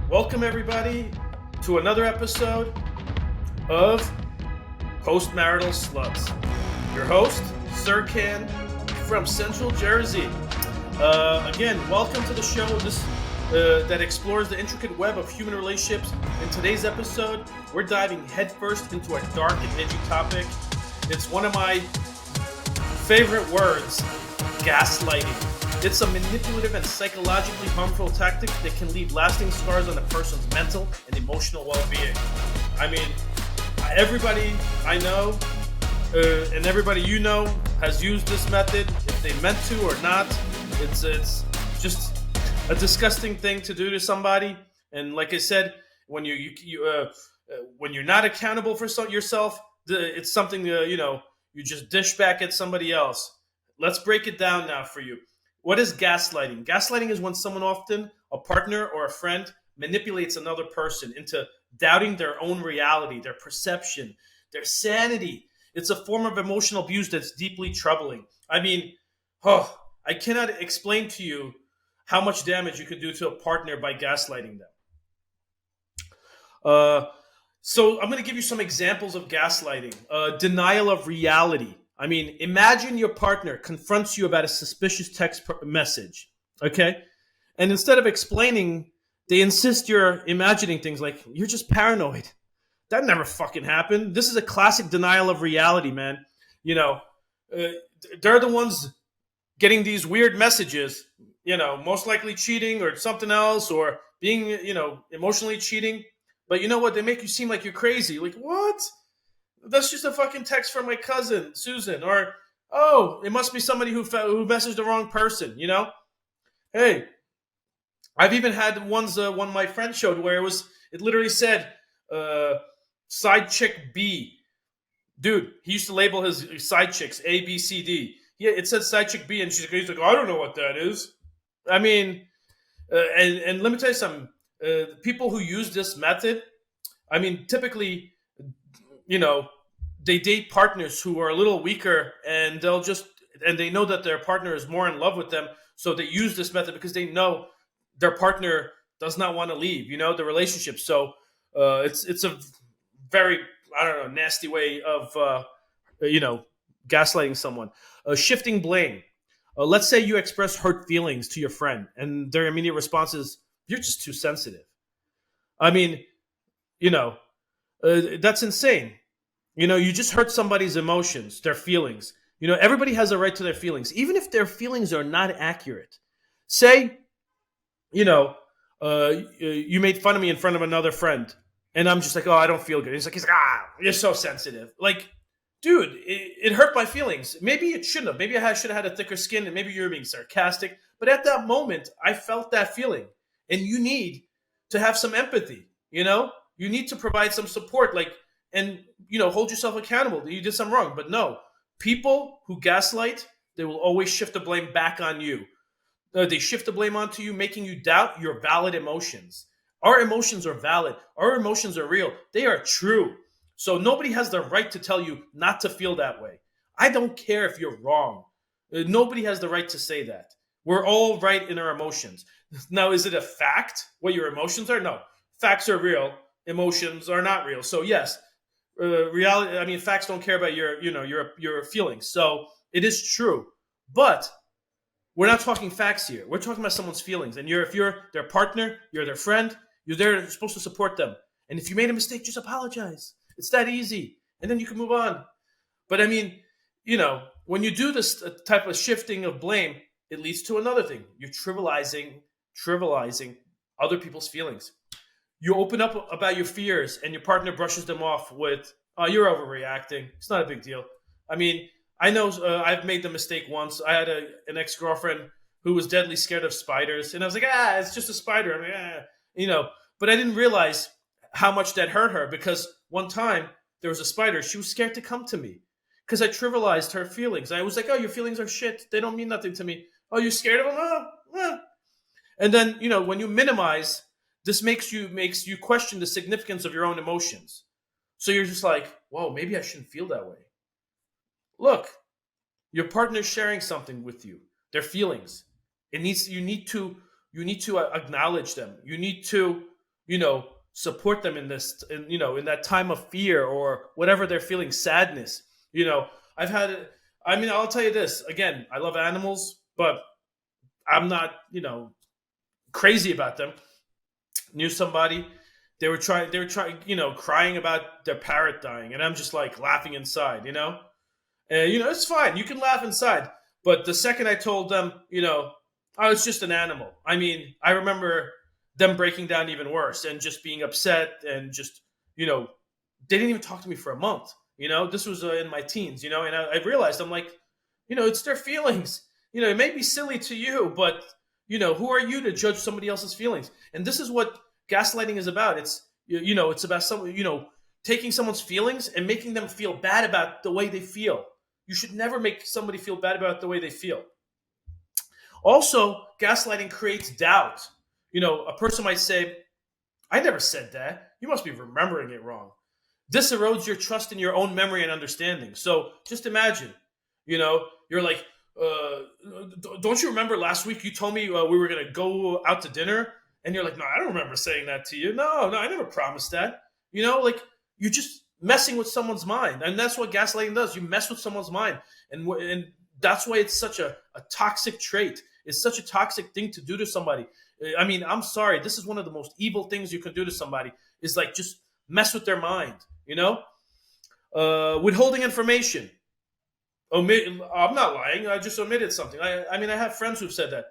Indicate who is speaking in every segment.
Speaker 1: Welcome, everybody, to another episode of Postmarital Sluts. Your host, Serkan from Central Jersey. Again, welcome to the show that explores the intricate web of human relationships. In today's episode, we're diving headfirst into a dark and edgy topic. It's one of my favorite words, gaslighting. It's a manipulative and psychologically harmful tactic that can leave lasting scars on a person's mental and emotional well-being. I mean, everybody I know and everybody you know has used this method, if they meant to or not. It's just a disgusting thing to do to somebody. And like I said, when when you're not accountable for yourself, it's something you just dish back at somebody else. Let's break it down now for you. What is gaslighting? Gaslighting is when someone, often a partner or a friend, manipulates another person into doubting their own reality, their perception, their sanity. It's a form of emotional abuse that's deeply troubling. I mean, I cannot explain to you how much damage you could do to a partner by gaslighting them. So I'm going to give you some examples of gaslighting. Denial of reality. I mean, imagine your partner confronts you about a suspicious text message, okay? And instead of explaining, they insist you're imagining things like, you're just paranoid. That never fucking happened. This is a classic denial of reality, man. They're the ones getting these weird messages, most likely cheating or something else, or being, emotionally cheating. But you know what? They make you seem like you're crazy. Like, what? That's just a fucking text from my cousin, Susan. Or, oh, it must be somebody who messaged the wrong person, Hey, I've even had one my friend showed where it literally said, side chick B. Dude, he used to label his side chicks A, B, C, D. Yeah, it said side chick B, and he's like, I don't know what that is. I mean, and let me tell you something. People who use this method, I mean, typically, they date partners who are a little weaker, and they know that their partner is more in love with them. So they use this method because they know their partner does not want to leave, the relationship. So it's a very, nasty way of, gaslighting someone. Shifting blame. Let's say you express hurt feelings to your friend, and their immediate response is, you're just too sensitive. I mean, that's insane. You just hurt somebody's emotions, their feelings. Everybody has a right to their feelings, even if their feelings are not accurate. Say, you made fun of me in front of another friend, and I'm just like, oh, I don't feel good. He's like, you're so sensitive. Like, dude, it hurt my feelings. Maybe it shouldn't have. Maybe I should have had a thicker skin, and maybe you're being sarcastic. But at that moment, I felt that feeling, and you need to have some empathy. You need to provide some support, and hold yourself accountable that you did something wrong. But no, people who gaslight, they will always shift the blame back on you. They shift the blame onto you, making you doubt your valid emotions. Our emotions are valid. Our emotions are real. They are true. So nobody has the right to tell you not to feel that way. I don't care if you're wrong. Nobody has the right to say that. We're all right in our emotions. Now, is it a fact what your emotions are? No. Facts are real. Emotions are not real. So yes, reality. I mean, facts don't care about your feelings. So it is true, but we're not talking facts here. We're talking about someone's feelings. And if you're their partner, you're their friend. You're supposed to support them. And if you made a mistake, just apologize. It's that easy, and then you can move on. But I mean, when you do this type of shifting of blame, it leads to another thing. You're trivializing other people's feelings. You open up about your fears, and your partner brushes them off with, oh, you're overreacting. It's not a big deal. I mean, I know I've made the mistake once. I had an ex-girlfriend who was deadly scared of spiders. And I was like, it's just a spider. I mean, but I didn't realize how much that hurt her, because one time there was a spider. She was scared to come to me because I trivialized her feelings. I was like, oh, your feelings are shit. They don't mean nothing to me. Oh, you're scared of them? Oh. And then, when you minimize, this makes you question the significance of your own emotions. So you're just like, whoa, maybe I shouldn't feel that way. Look, your partner's sharing something with you, their feelings. You need to acknowledge them. You need to, support them in this, in that time of fear or whatever they're feeling, sadness. You know, I've had, I mean, I'll tell you this again, I love animals, but I'm not, crazy about them. Knew somebody, they were trying, crying about their parrot dying. And I'm just like laughing inside, and it's fine. You can laugh inside. But the second I told them, I was just an animal. I mean, I remember them breaking down even worse and just being upset and just, they didn't even talk to me for a month. This was in my teens, and I realized I'm like, it's their feelings. It may be silly to you, but, who are you to judge somebody else's feelings? And this is what gaslighting is about. It's about someone, taking someone's feelings and making them feel bad about the way they feel. You should never make somebody feel bad about the way they feel. Also, gaslighting creates doubt. A person might say, I never said that. You must be remembering it wrong. This erodes your trust in your own memory and understanding. So just imagine, you're like, don't you remember last week you told me we were going to go out to dinner? And you're like, no, I don't remember saying that to you. No, I never promised that. Like you're just messing with someone's mind. And that's what gaslighting does. You mess with someone's mind. And that's why it's such a toxic trait. It's such a toxic thing to do to somebody. I mean, I'm sorry. This is one of the most evil things you can do to somebody is like just mess with their mind, withholding information. I'm not lying. I just omitted something. I mean, I have friends who've said that.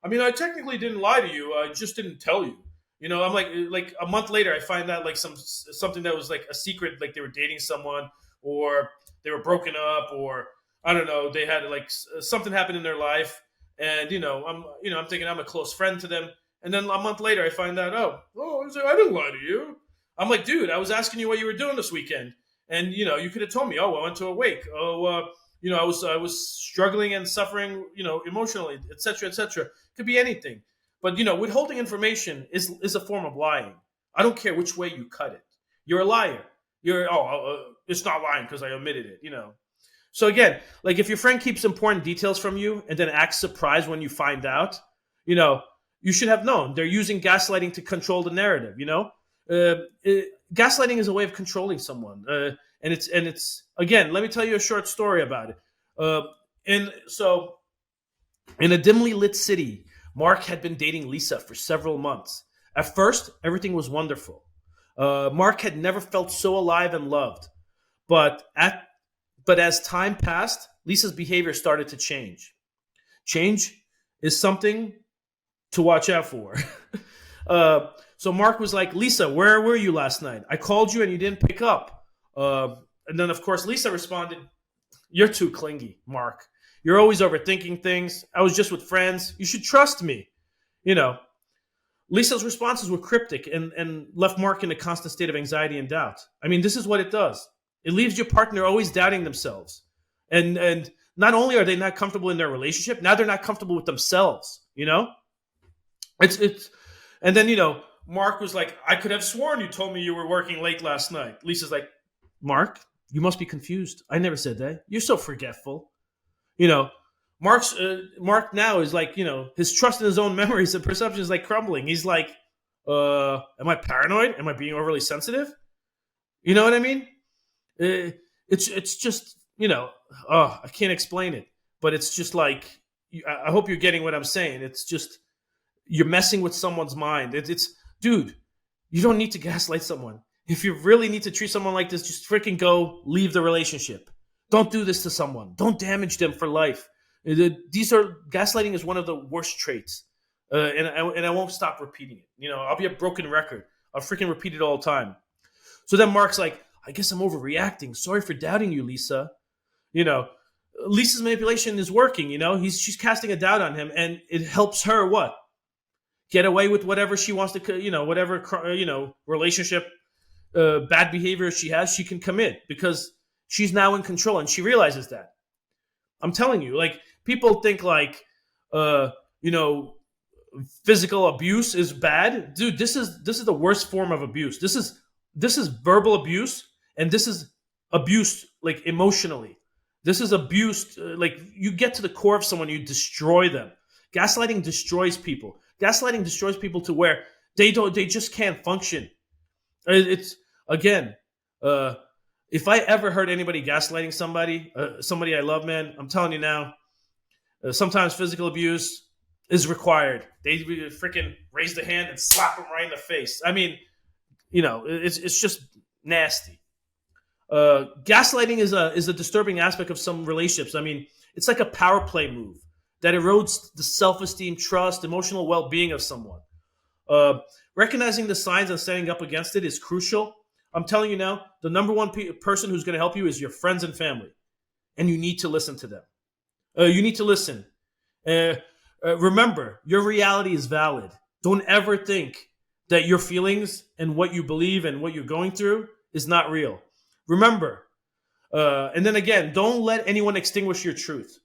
Speaker 1: I mean, I technically didn't lie to you. I just didn't tell you. I'm like a month later, I find out like something that was like a secret, like they were dating someone or they were broken up or I don't know, they had like something happened in their life. And, I'm thinking I'm a close friend to them. And then a month later, I find out, I didn't lie to you. I'm like, dude, I was asking you what you were doing this weekend. And, you could have told me, I went to a wake. I was struggling and suffering, emotionally, et cetera, et cetera. Could be anything. But, withholding information is a form of lying. I don't care which way you cut it. You're a liar. It's not lying because I omitted it, So again, like if your friend keeps important details from you and then acts surprised when you find out, you should have known. They're using gaslighting to control the narrative, gaslighting is a way of controlling someone. And it's again, let me tell you a short story about it. In a dimly lit city, Mark had been dating Lisa for several months. At first, everything was wonderful. Mark had never felt so alive and loved. But as time passed, Lisa's behavior started to change. Change is something to watch out for. So Mark was like, Lisa, where were you last night? I called you and you didn't pick up. And then, of course, Lisa responded, you're too clingy, Mark. You're always overthinking things. I was just with friends. You should trust me. Lisa's responses were cryptic and left Mark in a constant state of anxiety and doubt. I mean, this is what it does. It leaves your partner always doubting themselves. And not only are they not comfortable in their relationship, now they're not comfortable with themselves, It's and then, Mark was like, I could have sworn you told me you were working late last night. Lisa's like, Mark, you must be confused. I never said that. You're so forgetful. Mark now is like, his trust in his own memories and perception is like crumbling. He's like, am I paranoid? Am I being overly sensitive? You know what I mean? It's just, I can't explain it, but it's just like, I hope you're getting what I'm saying. It's just, you're messing with someone's mind. Dude, you don't need to gaslight someone. If you really need to treat someone like this, just freaking go leave the relationship. Don't do this to someone. Don't damage them for life. Gaslighting is one of the worst traits. And I won't stop repeating it. I'll be a broken record. I'll freaking repeat it all the time. So then Mark's like, I guess I'm overreacting. Sorry for doubting you, Lisa. Lisa's manipulation is working, she's casting a doubt on him and it helps her what? Get away with whatever she wants to, whatever, relationship, bad behavior she has, she can commit because she's now in control and she realizes that. I'm telling you, like people think like, physical abuse is bad. Dude, this is the worst form of abuse. This is verbal abuse and this is abuse like emotionally. This is abuse, like you get to the core of someone, you destroy them. Gaslighting destroys people. Gaslighting destroys people to where They just can't function. It's again, uh, if I ever heard anybody gaslighting somebody I love, man, I'm telling you now, sometimes physical abuse is required. They freaking raise the hand and slap them right in the face. I mean, it's just nasty. Gaslighting is a disturbing aspect of some relationships. I mean, it's like a power play move that erodes the self esteem, trust, emotional well being of someone. Uh, Recognizing the signs and standing up against it is crucial. I'm telling you now, the number one person who's going to help you is your friends and family, and you need to listen to them. You need to listen. Uh, Remember, your reality is valid. Don't ever think that your feelings and what you believe and what you're going through is not real. Remember, and then again, don't let anyone extinguish your truth.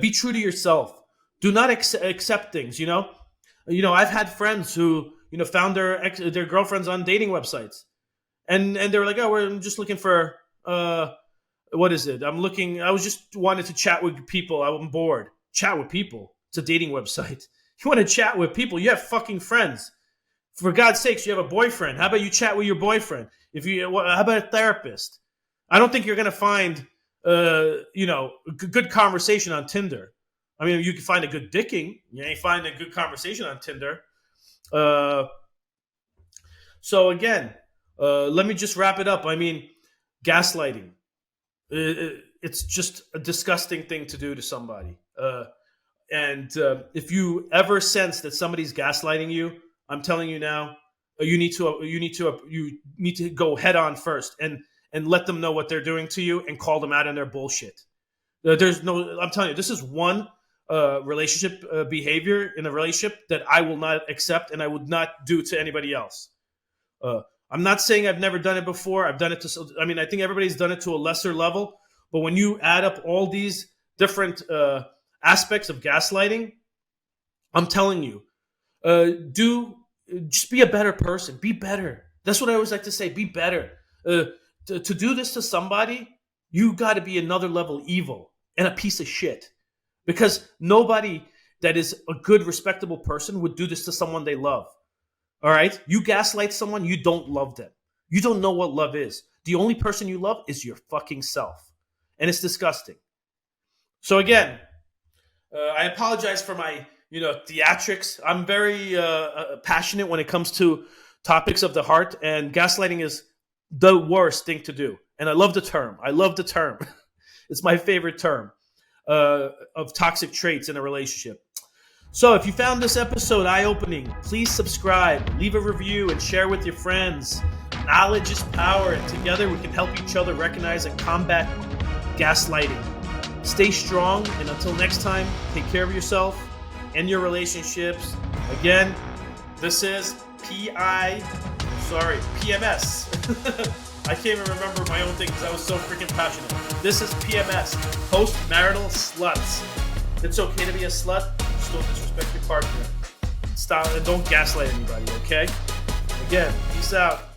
Speaker 1: Be true to yourself. Do not accept things. I've had friends who found their girlfriends on dating websites, and they were like, "Oh, I'm just looking for what is it? I was just wanted to chat with people. I'm bored. Chat with people. It's a dating website. You want to chat with people? You have fucking friends. For God's sakes, you have a boyfriend. How about you chat with your boyfriend? How about a therapist? I don't think you're gonna find good conversation on Tinder. I mean, you can find a good dicking. You ain't find a good conversation on Tinder. Uh, so again, let me just wrap it up. I mean, gaslighting. It's just a disgusting thing to do to somebody. And if you ever sense that somebody's gaslighting you, I'm telling you now, you need to go head on first and let them know what they're doing to you and call them out on their bullshit. I'm telling you, this is one relationship behavior in a relationship that I will not accept and I would not do to anybody else. I'm not saying I've never done it before. I've done it I think everybody's done it to a lesser level. But when you add up all these different aspects of gaslighting, I'm telling you, just be a better person. Be better. That's what I always like to say. Be better. To do this to somebody, you got to be another level evil and a piece of shit. Because nobody that is a good, respectable person would do this to someone they love. All right? You gaslight someone, you don't love them. You don't know what love is. The only person you love is your fucking self. And it's disgusting. So again, I apologize for my, theatrics. I'm very passionate when it comes to topics of the heart, and gaslighting is the worst thing to do. And I love the term. It's my favorite term of toxic traits in a relationship. So if you found this episode eye-opening, please subscribe, leave a review, and share with your friends. Knowledge is power, and together we can help each other recognize and combat gaslighting. Stay strong, and until next time, take care of yourself and your relationships. Again, this is P.M.S. I can't even remember my own thing because I was so freaking passionate. This is P.M.S. Post-marital sluts. It's okay to be a slut. Just don't disrespect your partner. Stop and don't gaslight anybody, okay? Again, peace out.